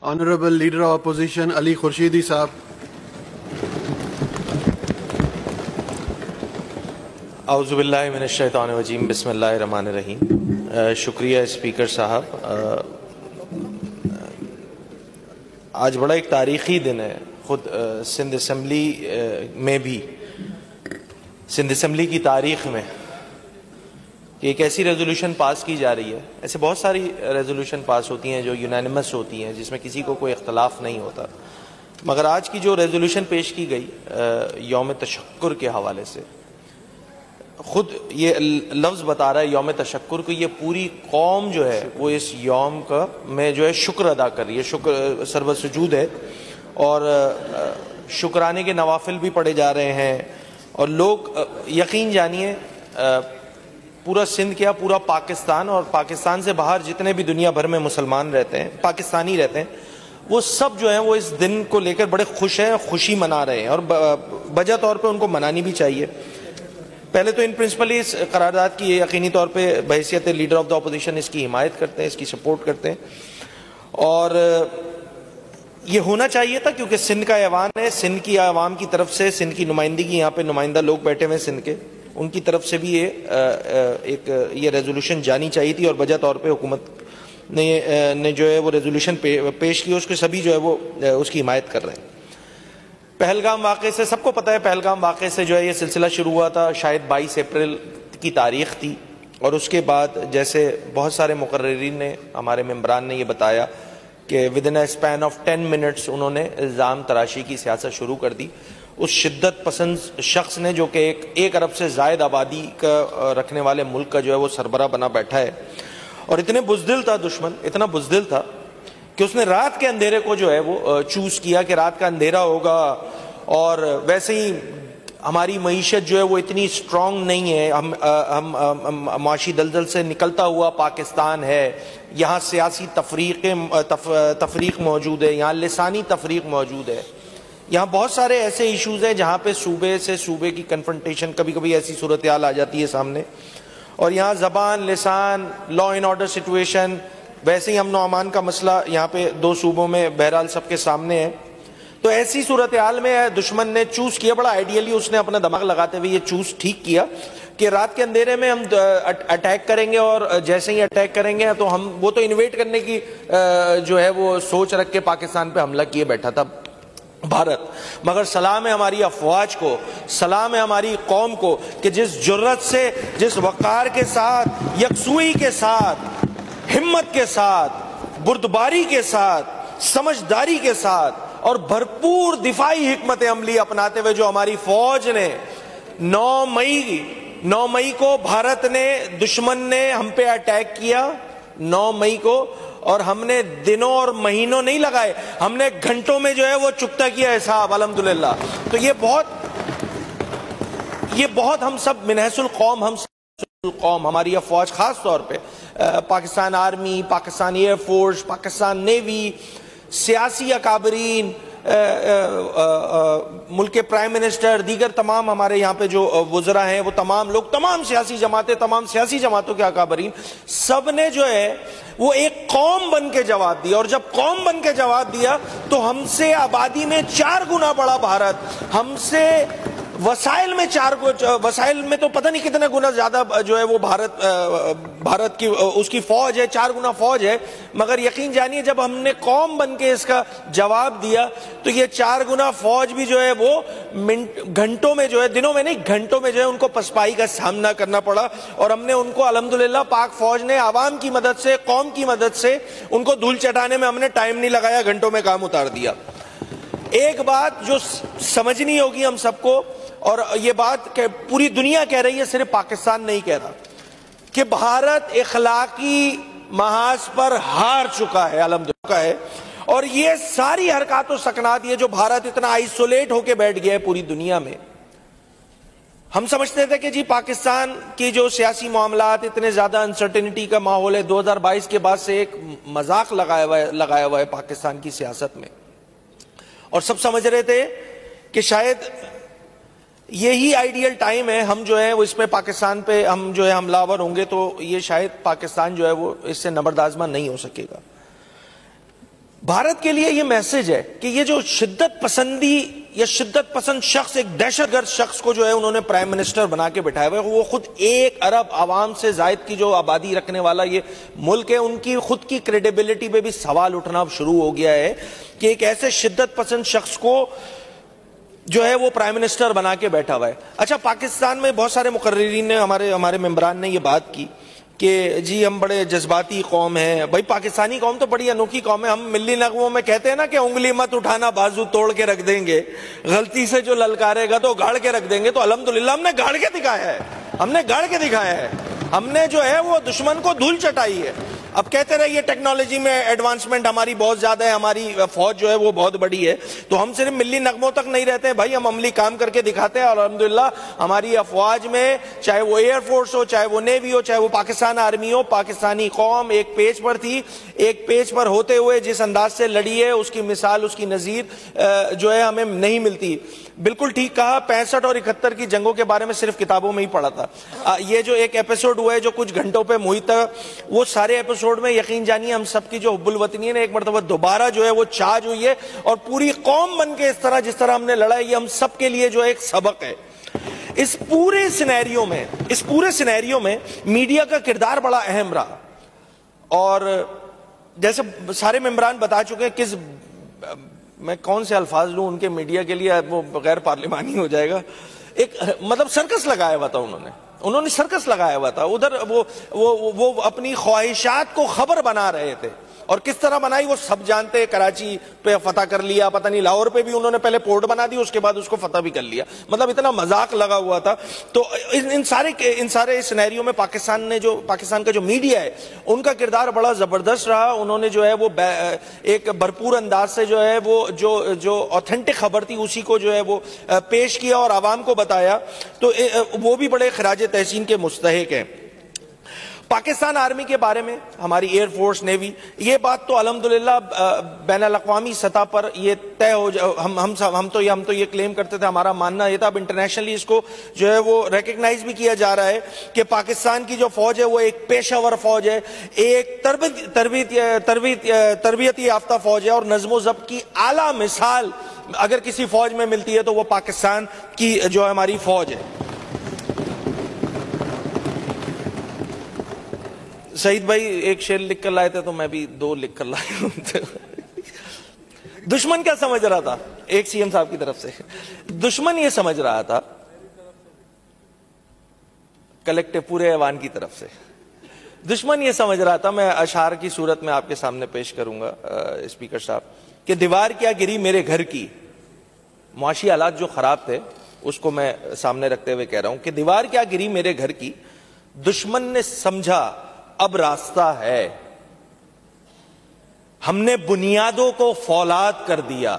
Honorable Leader of Opposition Ali Khurshidi Saab. اعوذ باللہ من الشیطان الرجیم بسم اللہ الرحمن الرحیم. شکریہ اسپیکر صاحب. آج بڑا ایک تاریخی دن ہے. خود سندھ اسمبلی میں بھی سندھ اسمبلی کی تاریخ میں کہ ایک ایسی ریزولوشن پاس کی جا رہی ہے. ایسے بہت ساری ریزولوشن پاس ہوتی ہیں جو یونانیمس ہوتی ہیں, جس میں کسی کو کوئی اختلاف نہیں ہوتا, مگر آج کی جو ریزولوشن پیش کی گئی یوم تشکر کے حوالے سے, خود یہ لفظ بتا رہا ہے یوم تشکر کو. یہ پوری قوم جو ہے وہ اس یوم کا میں جو ہے شکر ادا کر رہی ہے, شکر سرو سجود ہے, اور شکرانے کے نوافل بھی پڑھے جا رہے ہیں. اور لوگ یقین جانیے پورا سندھ کیا پورا پاکستان اور پاکستان سے باہر جتنے بھی دنیا بھر میں مسلمان رہتے ہیں, پاکستانی رہتے ہیں, وہ سب جو ہیں وہ اس دن کو لے کر بڑے خوش ہیں, خوشی منا رہے ہیں, اور بجا طور پہ ان کو منانی بھی چاہیے. پہلے تو ان پرنسپلی اس قرارداد کی یقینی طور پہ بحیثیت لیڈر آف دا اپوزیشن اس کی حمایت کرتے ہیں, اس کی سپورٹ کرتے ہیں, اور یہ ہونا چاہیے تھا کیونکہ سندھ کا ایوان ہے. سندھ کی عوام کی طرف سے سندھ کی نمائندگی, یہاں پہ نمائندہ لوگ بیٹھے ہوئے سندھ کے, ان کی طرف سے بھی یہ ریزولوشن جانی چاہیے تھی, اور بجا طور پہ حکومت نے جو ہے وہ ریزولوشن پیش کی, اس کے سبھی جو ہے وہ اس کی حمایت کر رہے ہیں. پہلگام واقعے سے سب کو پتہ ہے, پہلگام واقعے سے جو ہے یہ سلسلہ شروع ہوا تھا, شاید 22 اپریل کی تاریخ تھی, اور اس کے بعد جیسے بہت سارے مقررین نے, ہمارے ممبران نے یہ بتایا کہ ودن اے اسپین آف 10 منٹس انہوں نے الزام تراشی کی سیاست شروع کر دی. اس شدت پسند شخص نے, جو کہ ایک ارب سے زائد آبادی کا رکھنے والے ملک کا جو ہے وہ سربراہ بنا بیٹھا ہے, اور اتنے بزدل تھا دشمن, اتنا بزدل تھا کہ اس نے رات کے اندھیرے کو جو ہے وہ چوز کیا کہ رات کا اندھیرا ہوگا, اور ویسے ہی ہماری معیشت جو ہے وہ اتنی اسٹرانگ نہیں ہے, ہم معاشی دلدل سے نکلتا ہوا پاکستان ہے, یہاں سیاسی تفریق موجود ہے, یہاں لسانی تفریق موجود ہے, یہاں بہت سارے ایسے ایشوز ہیں جہاں پہ صوبے سے صوبے کی کنفرنٹیشن, کبھی کبھی ایسی صورتحال آ جاتی ہے سامنے, اور یہاں زبان, لسان, لا اینڈ آرڈر سچویشن, ویسے ہی امن و امان کا مسئلہ یہاں پہ 2 صوبوں میں بہرحال سب کے سامنے ہے. تو ایسی صورتحال میں دشمن نے چوز کیا, بڑا آئیڈیلی اس نے اپنا دماغ لگاتے ہوئے یہ چوز ٹھیک کیا کہ رات کے اندھیرے میں ہم اٹیک کریں گے, اور جیسے ہی اٹیک کریں گے تو ہم وہ تو انویٹ کرنے کی جو ہے وہ سوچ رکھ کے پاکستان پہ حملہ کیے بیٹھا تھا بھارت, مگر سلام ہے ہماری افواج کو, سلام ہے ہماری قوم کو کہ جس جرت سے, جس وقار کے ساتھ, یکسوئی کے ساتھ, ہمت کے ساتھ, بردباری کے ساتھ, سمجھداری کے ساتھ اور بھرپور دفاعی حکمت عملی اپناتے ہوئے جو ہماری فوج نے 9 مئی کو بھارت نے, دشمن نے ہم پہ اٹیک کیا 9 مئی کو, اور ہم نے دنوں اور مہینوں نہیں لگائے, ہم نے گھنٹوں میں جو ہے وہ چکتا کیا حساب الحمدللہ. تو یہ بہت ہم سب منحص القوم, ہماری افواج خاص طور پہ Pakistan army, Pakistan air force, Pakistan navy, سیاسی اکابرین, ملک کے پرائم منسٹر, دیگر تمام ہمارے یہاں پہ جو وزراء ہیں وہ تمام لوگ, تمام سیاسی جماعتیں, تمام سیاسی جماعتوں کے اکابرین, سب نے جو ہے وہ ایک قوم بن کے جواب دیا. اور جب قوم بن کے جواب دیا تو ہم سے آبادی میں 4 گنا بڑا بھارت, ہم سے وسائل میں تو پتہ نہیں کتنے گنا زیادہ جو ہے وہ بھارت کی اس کی فوج ہے, 4 گنا فوج ہے, مگر یقین جانیے جب ہم نے قوم بن کے اس کا جواب دیا تو یہ 4 گنا فوج بھی جو ہے وہ گھنٹوں میں جو ہے, دنوں میں نہیں گھنٹوں میں جو ہے ان کو پسپائی کا سامنا کرنا پڑا, اور ہم نے ان کو الحمدللہ پاک فوج نے عوام کی مدد سے, قوم کی مدد سے ان کو دھول چٹانے میں ہم نے ٹائم نہیں لگایا, گھنٹوں میں کام اتار دیا. ایک بات جو سمجھنی ہوگی ہم سب کو, اور یہ بات کہ پوری دنیا کہہ رہی ہے, صرف پاکستان نہیں کہہ رہا, کہ بھارت اخلاقی محاذ پر ہار چکا ہے الحمدللہ ہے, اور یہ ساری حرکات و سکنات یہ جو بھارت اتنا آئسولیٹ ہو کے بیٹھ گیا ہے پوری دنیا میں. ہم سمجھتے تھے کہ جی پاکستان کی جو سیاسی معاملات, اتنے زیادہ انسرٹینٹی کا ماحول ہے, 2022 کے بعد سے ایک مذاق لگایا ہوا ہے پاکستان کی سیاست میں, اور سب سمجھ رہے تھے کہ شاید یہی آئیڈیل ٹائم ہے, ہم جو ہے وہ اس میں پاکستان پہ ہم جو ہے حملہ آور ہوں گے تو یہ شاید پاکستان جو ہے وہ اس سے نبرد آزما نہیں ہو سکے گا. بھارت کے لیے یہ میسج ہے کہ یہ جو شدت پسندی یا شدت پسند شخص، ایک دہشت گرد شخص کو جو ہے انہوں نے پرائم منسٹر بنا کے بٹھایا ہوا ہے، وہ خود 1 ارب عوام سے زائد کی جو آبادی رکھنے والا یہ ملک ہے، ان کی خود کی کریڈیبلٹی پہ بھی سوال اٹھنا شروع ہو گیا ہے کہ ایک ایسے شدت پسند شخص کو جو ہے وہ پرائم منسٹر بنا کے بیٹھا ہوا ہے۔ اچھا، پاکستان میں بہت سارے مقررین نے، ہمارے ممبران نے یہ بات کی کہ جی ہم بڑے جذباتی قوم ہیں۔ بھائی پاکستانی قوم تو بڑی انوکھی قوم ہے۔ ہم ملی نغموں میں کہتے ہیں نا کہ انگلی مت اٹھانا بازو توڑ کے رکھ دیں گے، غلطی سے جو للکارے گا تو گاڑ کے رکھ دیں گے۔ تو الحمدللہ ہم نے گاڑ کے دکھایا ہے، ہم نے گاڑ کے دکھایا ہے، ہم نے جو ہے وہ دشمن کو دھول چٹائی ہے۔ اب کہتے رہے یہ ٹیکنالوجی میں ایڈوانسمنٹ ہماری بہت زیادہ ہے، ہماری فوج جو ہے وہ بہت بڑی ہے، تو ہم صرف ملی نغموں تک نہیں رہتے ہیں بھائی، ہم عملی کام کر کے دکھاتے ہیں۔ اور الحمدللہ ہماری افواج میں، چاہے وہ ایئر فورس ہو، چاہے وہ نیوی ہو، چاہے وہ پاکستان آرمی ہو، پاکستانی قوم ایک پیج پر تھی، ایک پیج پر ہوتے ہوئے جس انداز سے لڑی ہے، اس کی مثال، اس کی نظیر جو ہے ہمیں نہیں ملتی۔ بالکل ٹھیک کہا، 65 اور 71 کی جنگوں کے بارے میں صرف کتابوں میں ہی پڑھا تھا۔ یہ جو ایک ایپیسوڈ ہوا ہے جو کچھ گھنٹوں پہ محیط تھا، وہ سارے ایپیسوڈ میں یقین جانیے ہم سب کی جو حب الوطنی ہے ایک مرتبہ دوبارہ جو ہے وہ چارج ہوئی ہے، اور پوری قوم بن کے جس طرح ہم نے لڑا ہے، یہ ہم سب کے لیے جو ایک سبق ہے۔ اس پورے سینیریو میں میڈیا کا کردار بڑا اہم رہا، اور جیسے سارے ممبران بتا چکے ہیں، میں کون سے الفاظ لوں ان کے میڈیا کے لیے، وہ غیر پارلیمانی ہو جائے گا۔ ایک مطلب سرکس لگایا ہوا تھا انہوں نے سرکس لگایا ہوا تھا ادھر، وہ اپنی خواہشات کو خبر بنا رہے تھے، اور کس طرح بنائی وہ سب جانتے ہیں۔ کراچی پہ فتح کر لیا، پتہ نہیں لاہور پہ بھی انہوں نے پہلے پورٹ بنا دی، اس کے بعد اس کو فتح بھی کر لیا، مطلب اتنا مذاق لگا ہوا تھا۔ تو ان سارے سینیریو میں پاکستان کا جو میڈیا ہے ان کا کردار بڑا زبردست رہا۔ انہوں نے جو ہے وہ ایک بھرپور انداز سے جو ہے وہ جو آتھینٹک خبر تھی اسی کو جو ہے وہ پیش کیا اور عوام کو بتایا، تو وہ بھی بڑے خراج تحسین کے مستحق ہیں۔ پاکستان آرمی کے بارے میں، ہماری ایئر فورس، نیوی، یہ بات تو الحمدللہ بین الاقوامی سطح پر یہ طے ہو ہم تو یہ کلیم کرتے تھے، ہمارا ماننا یہ تھا، اب انٹرنیشنلی اس کو جو ہے وہ ریکگنائز بھی کیا جا رہا ہے کہ پاکستان کی جو فوج ہے وہ ایک پیشہ ور فوج ہے، ایک تربیتی یافتہ فوج ہے، اور نظم و ضبط کی اعلیٰ مثال اگر کسی فوج میں ملتی ہے تو وہ پاکستان کی جو ہماری فوج ہے۔ سعید بھائی ایک شعر لکھ کر لائے تھے تو میں بھی 2 لکھ کر لایا ہوں۔ دشمن کیا سمجھ رہا تھا، ایک سی ایم صاحب کی طرف سے دشمن یہ سمجھ رہا تھا، کلیکٹیو پورے ایوان کی طرف سے دشمن یہ سمجھ رہا تھا، میں اشعار کی صورت میں آپ کے سامنے پیش کروں گا اسپیکر صاحب، کہ دیوار کیا گری میرے گھر کی، معاشی حالات جو خراب تھے اس کو میں سامنے رکھتے ہوئے کہہ رہا ہوں کہ دیوار کیا گری میرے گھر کی، دشمن نے سمجھا اب راستہ ہے، ہم نے بنیادوں کو فولاد کر دیا،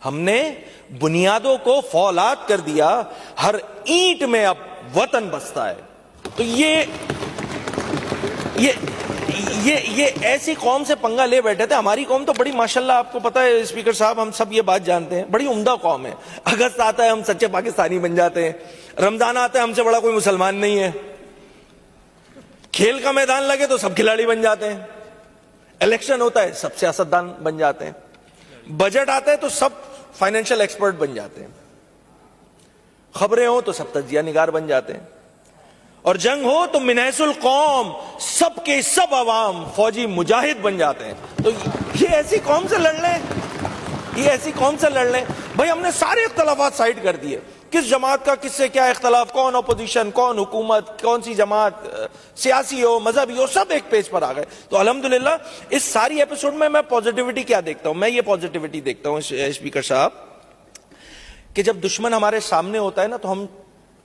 ہم نے بنیادوں کو فولاد کر دیا، ہر اینٹ میں اب وطن بستا ہے۔ تو یہ ایسی قوم سے پنگا لے بیٹھے تھے۔ ہماری قوم تو بڑی ماشاءاللہ، آپ کو پتہ ہے اسپیکر صاحب، ہم سب یہ بات جانتے ہیں، بڑی عمدہ قوم ہے۔ اگست آتا ہے ہم سچے پاکستانی بن جاتے ہیں، رمضان آتا ہے ہم سے بڑا کوئی مسلمان نہیں ہے، کھیل کا میدان لگے تو سب کھلاڑی بن جاتے ہیں، الیکشن ہوتا ہے سب سیاستدان بن جاتے ہیں، بجٹ آتا ہے تو سب فائنینشل ایکسپرٹ بن جاتے ہیں، خبریں ہوں تو سب تجزیہ نگار بن جاتے ہیں، اور جنگ ہو تو من حیث القوم سب کے سب عوام فوجی مجاہد بن جاتے ہیں۔ تو یہ ایسی قوم سے لڑ لیں، بھائی ہم نے سارے اختلافات سائڈ کر دیے، کس جماعت کا کس سے کیا اختلاف، کون اپوزیشن، کون حکومت، کون سی جماعت، سیاسی ہو مذہبی ہو، سب ایک پیج پر آ گئے۔ تو الحمدللہ اس ساری ایپیسوڈ میں پوزیٹیوٹی کیا دیکھتا ہوں، میں یہ پوزیٹیوٹی دیکھتا ہوں اسپیکر صاحب، کہ جب دشمن ہمارے سامنے ہوتا ہے نا تو ہم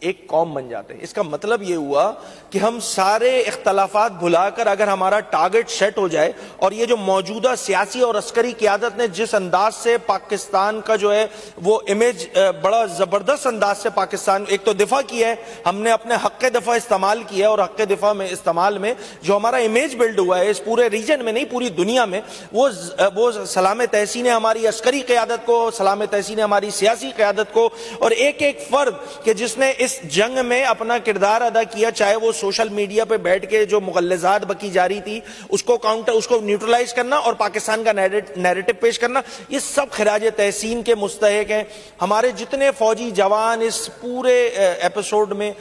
ایک قوم بن جاتے ہیں۔ اس کا مطلب یہ ہوا کہ ہم سارے اختلافات بھلا کر اگر ہمارا ٹارگٹ سیٹ ہو جائے، اور یہ جو موجودہ سیاسی اور عسکری قیادت نے جس انداز سے پاکستان کا جو ہے وہ امیج بڑا زبردست انداز سے پاکستان ایک تو دفاع کیا ہے، ہم نے اپنے حق دفاع استعمال کیا، اور حق دفاع میں استعمال میں جو ہمارا امیج بلڈ ہوا ہے اس پورے ریجن میں نہیں پوری دنیا میں، وہ سلام تحسین ہے ہماری عسکری قیادت کو، سلام تحسین ہے ہماری سیاسی قیادت کو، اور ایک ایک فرد کہ جس نے اس جنگ میں اپنا کردار ادا کیا, چاہے وہ سوشل میڈیا پہ بیٹھ کے جو مغلظات بکی جا رہی تھی اس کو نیوٹرلائز کرنا اور پاکستان کا نیریٹو پیش کرنا, یہ سب خراج تحسین کے مستحق ہیں. ہمارے جتنے فوجی جوان اس پورے ایپیسوڈ میں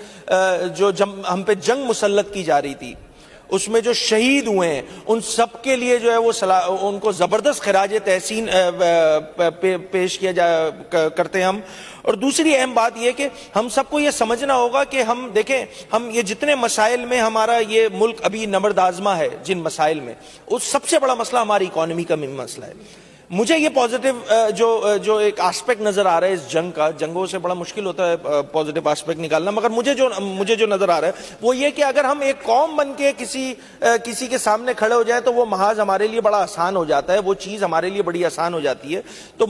جو ہم پہ جنگ مسلط کی جا رہی تھی اس میں جو شہید ہوئے ہیں, ان سب کے لیے جو ہے وہ ان کو زبردست خراج تحسین پیش کیا کرتے ہیں ہم. اور دوسری اہم بات یہ کہ ہم سب کو یہ سمجھنا ہوگا کہ ہم دیکھیں, ہم یہ جتنے مسائل میں ہمارا یہ ملک ابھی نبرد آزما ہے, جن مسائل میں, اس سب سے بڑا مسئلہ ہماری اکانومی کا مسئلہ ہے. مجھے یہ پازیٹیو جو ایک آسپیکٹ نظر آ رہا ہے اس جنگ کا, جنگوں سے بڑا مشکل ہوتا ہے پازیٹیو آسپیکٹ نکالنا, مگر مجھے جو نظر آ رہا ہے وہ یہ کہ اگر ہم ایک قوم بن کے کسی کے سامنے کھڑے ہو جائیں تو وہ محاذ ہمارے لیے بڑا آسان ہو جاتا ہے, وہ چیز ہمارے لیے بڑی آسان ہو جاتی ہے. تو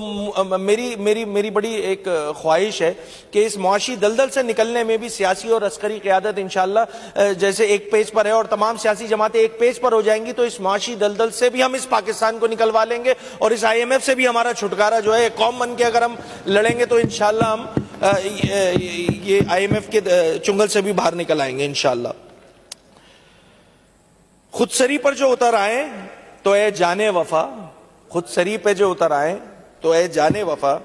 میری بڑی ایک خواہش ہے کہ اس معاشی دلدل سے نکلنے میں بھی سیاسی اور عسکری قیادت انشاءاللہ جیسے ایک پیج پر ہے اور تمام سیاسی جماعتیں ایک پیج پر ہو جائیں گی تو اس معاشی دلدل سے بھی ہم اس پاکستان کو نکلوا لیں گے, اور اس آئی ایم ایف سے بھی ہمارا چھٹکارا جو ہے قوم بن کے اگر ہم لڑیں گے تو انشاءاللہ ہم یہ آئی ایم ایف کے چنگل سے بھی باہر نکل آئیں گے انشاءاللہ. خود سری پر جو اتر آئے تو اے جانے وفا, خود سری پہ جو اتر آئے تو اے جانے وفا,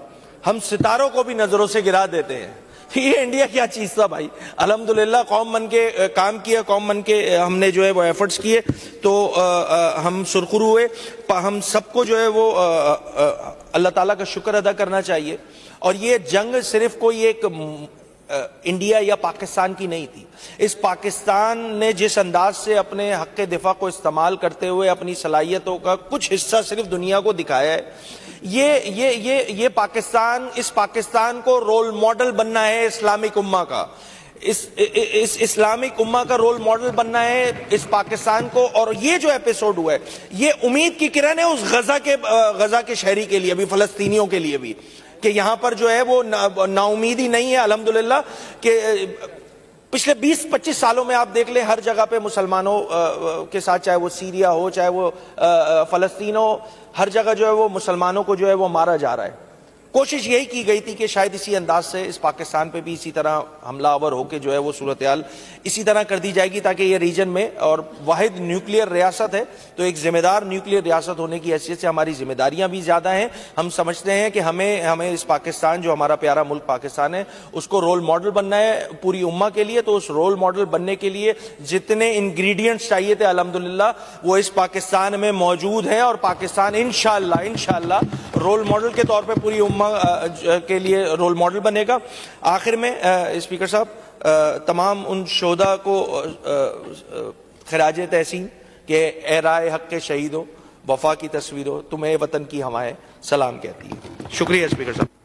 ہم ستاروں کو بھی نظروں سے گرا دیتے ہیں. یہ انڈیا کیا چیز تھا بھائی, الحمدللہ قوم بن کے کام کیا, قوم بن کے ہم نے جو ہے وہ ایفرٹس کیے تو ہم سرخرو ہوئے. ہم سب کو جو ہے وہ اللہ تعالیٰ کا شکر ادا کرنا چاہیے. اور یہ جنگ صرف کوئی ایک انڈیا یا پاکستان کی نہیں تھی, اس پاکستان نے جس انداز سے اپنے حق دفاع کو استعمال کرتے ہوئے اپنی صلاحیتوں کا کچھ حصہ صرف دنیا کو دکھایا ہے. یہ پاکستان, اس پاکستان کو رول ماڈل بننا ہے اسلامک امہ کا, اس اسلامک امہ کا رول ماڈل بننا ہے اس پاکستان کو. اور یہ جو ایپیسوڈ ہوا ہے یہ امید کی کرن ہے اس غزہ کے شہری کے لیے بھی, فلسطینیوں کے لیے بھی, کہ یہاں پر جو ہے وہ نا امیدی نہیں ہے الحمدللہ. کہ پچھلے 20-25 سالوں میں آپ دیکھ لیں ہر جگہ پہ مسلمانوں کے ساتھ, چاہے وہ سیریا ہو چاہے وہ فلسطین ہو, ہر جگہ جو ہے وہ مسلمانوں کو جو ہے وہ مارا جا رہا ہے. کوشش یہی کی گئی تھی کہ شاید اسی انداز سے اس پاکستان پہ بھی اسی طرح حملہ آور ہو کے جو ہے وہ صورتحال اسی طرح کر دی جائے گی تاکہ یہ ریجن میں, اور واحد نیوکلیئر ریاست ہے تو ایک ذمہ دار نیوکلیئر ریاست ہونے کی حیثیت سے ہماری ذمہ داریاں بھی زیادہ ہیں. ہم سمجھتے ہیں کہ ہمیں اس پاکستان, جو ہمارا پیارا ملک پاکستان ہے, اس کو رول ماڈل بننا ہے پوری امہ کے لیے. تو اس رول ماڈل بننے کے لیے جتنے انگریڈینٹس چاہیے تھے الحمدللہ وہ اس پاکستان میں موجود ہیں, اور پاکستان انشاءاللہ رول ماڈل کے طور پہ پوری امہ کے لیے رول ماڈل بنے گا. آخر میں اسپیکر صاحب تمام ان شہداء کو خراج تحسین کہ اے رائے حق کے شہید ہو, وفا کی تصویر ہو, تمہیں وطن کی ہوائیں سلام کہتی ہے. شکریہ اسپیکر صاحب.